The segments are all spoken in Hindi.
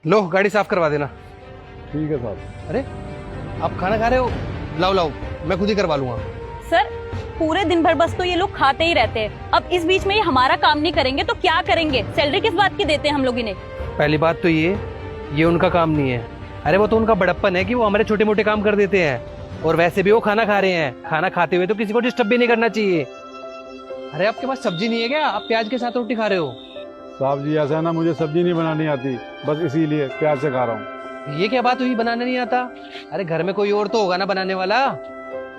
लो गाड़ी साफ करवा देना। ठीक है साहब। अरे आप खाना खा रहे हो? लाओ लाओ, मैं खुद ही करवा लूंगा। सर पूरे दिन भर बस तो ये लोग खाते ही रहते हैं, अब इस बीच में ये हमारा काम नहीं करेंगे तो क्या करेंगे? सैलरी किस बात की देते हैं हम लोग इन्हें? पहली बात तो ये उनका काम नहीं है। अरे वो तो उनका बड़प्पन है कि वो हमारे छोटे मोटे काम कर देते हैं। और वैसे भी वो खाना खा रहे हैं, खाना खाते हुए तो किसी को डिस्टर्ब भी नहीं करना चाहिए। अरे आपके पास सब्जी नहीं है क्या? आप प्याज के साथ रोटी खा रहे हो? साहब जी ऐसा है ना, मुझे सब्जी नहीं बनानी आती, बस इसीलिए प्यार से खा रहा हूँ। ये क्या बात हुई, बनाना नहीं आता? अरे घर में कोई और तो होगा ना बनाने वाला।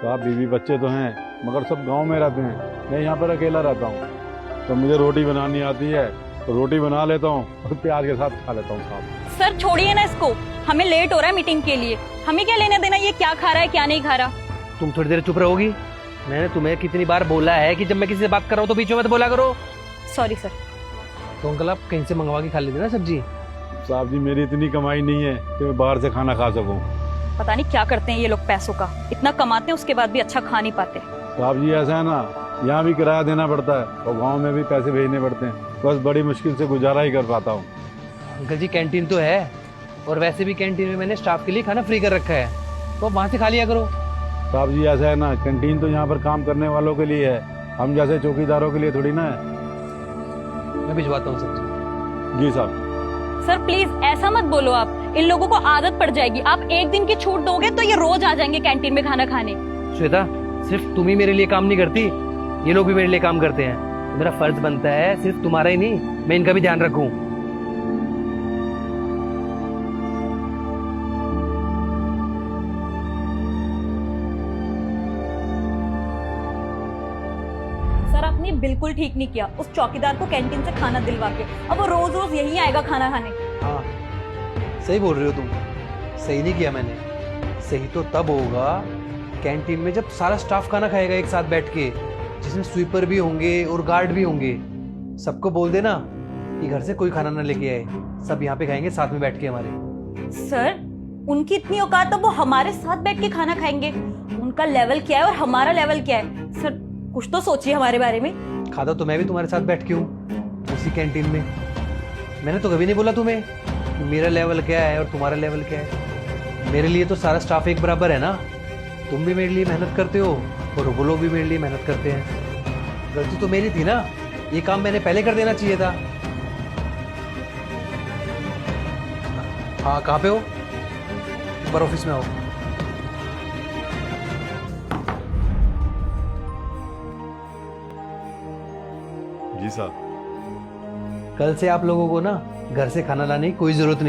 साहब बीवी बच्चे तो हैं, मगर सब गांव में रहते हैं, मैं यहाँ पर अकेला रहता हूँ। तो मुझे रोटी बनानी आती है तो रोटी बना लेता हूँ और प्याज के साथ खा लेता हूँ साहब। सर छोड़िए ना इसको, हमें लेट हो रहा है मीटिंग के लिए, हमें क्या लेना देना ये क्या खा रहा है क्या नहीं खा रहा। तुम थोड़ी देर चुप रहोगी? मैंने तुम्हें कितनी बार बोला है कि जब मैं किसी से बात कर रहा हूँ तो बीच में मत बोला करो। Sorry sir. तो अंकल आप कहीं से मंगवा के खा लेते ना सब्जी। साहब जी मेरी इतनी कमाई नहीं है कि मैं बाहर से खाना खा सकूँ। पता नहीं क्या करते हैं ये लोग पैसों का, इतना कमाते हैं उसके बाद भी अच्छा खा नहीं पाते। साहब जी ऐसा है ना, यहाँ भी किराया देना पड़ता है और गाँव में भी पैसे भेजने पड़ते हैं, बस बड़ी मुश्किल से गुजारा ही कर पाता हूँ। अंकल जी कैंटीन तो है, और वैसे भी कैंटीन में मैंने स्टाफ के लिए खाना फ्री कर रखा है, तो आप वहाँ से खा लिया करो। साहब जी ऐसा है ना, कैंटीन तो यहाँ पर काम करने वालों के लिए है, हम जैसे चौकीदारों के लिए थोड़ी ना है। मैं भिजवाता हूँ सब्जी। जी साहब। सर प्लीज ऐसा मत बोलो आप, इन लोगों को आदत पड़ जाएगी। आप एक दिन की छूट दोगे तो ये रोज आ जाएंगे कैंटीन में खाना खाने। श्वेता सिर्फ तुम ही मेरे लिए काम नहीं करती, ये लोग भी मेरे लिए काम करते हैं। तो मेरा फर्ज बनता है सिर्फ तुम्हारा ही नहीं, मैं इनका भी ध्यान रखूं। सर आपने बिल्कुल ठीक नहीं किया, उस चौकीदार को कैंटीन से खाना दिलवा के, अब वो रोज रोज यही आएगा खाना खाने। हाँ सही बोल रही हो तुम, सही नहीं किया मैंने। सही तो तब होगा कैंटीन में जब सारा स्टाफ खाना खाएगा एक साथ बैठ के, जिसमें स्वीपर भी होंगे और गार्ड भी होंगे। सबको बोल देना कि घर से कोई खाना ना लेके आए, सब यहाँ पे खाएंगे साथ में बैठ के हमारे। सर उनकी इतनी औकात है वो हमारे साथ बैठ के खाना खाएंगे? उनका लेवल क्या है और हमारा लेवल क्या है? सर कुछ तो सोचिए हमारे बारे में। खाता तो मैं भी तुम्हारे साथ बैठ के हूँ उसी कैंटीन में। मैंने तो कभी नहीं बोला तुम्हें कि मेरा लेवल क्या है और तुम्हारा लेवल क्या है। मेरे लिए तो सारा स्टाफ एक बराबर है ना। तुम भी मेरे लिए मेहनत करते हो और वो लोग भी मेरे लिए मेहनत करते हैं। गलती तो मेरी थी ना, ये काम मैंने पहले कर देना चाहिए था। हाँ कहाँ पे हो? ऊपर ऑफिस में आओ। जी साहब। कल से आप लोगों को ना घर से खाना लाने की कोई जरूरत नहीं।